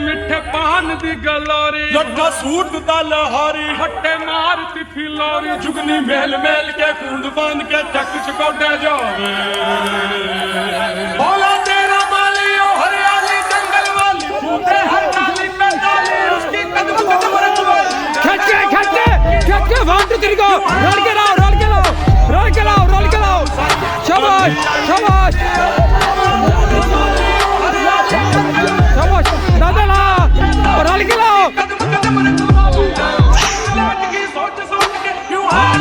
मिठे पान दी गलोरी लट्ठा सूट दा लहारी हट्टे मारती फिलोरी जुगनी मेल मेल के कूंद बांध के चक चकोटे जावे बोला तेरा माली ओ हरियाली जंगल वाली तूने हर डाली पे डाली उसकी कदम कदम रखवाली खच के 1 2 3 गो रोल के लाओ शाबाश शाबाश शाबाश दादा और रोल के लाओ सोच सोच के क्यों हार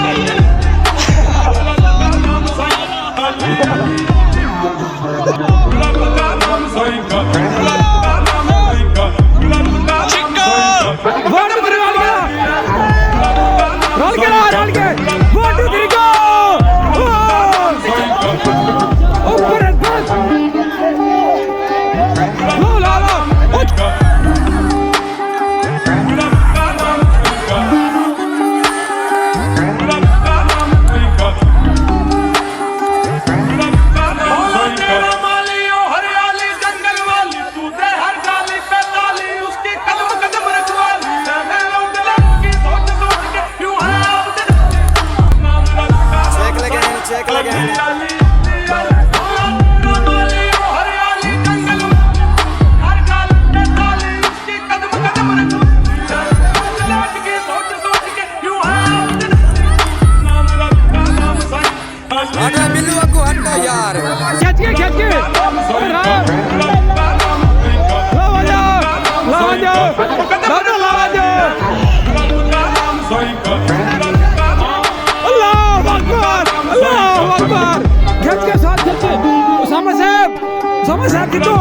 Sama saat itu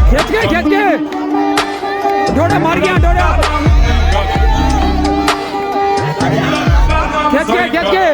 खींच के डोडा मार गया डोडा खींच के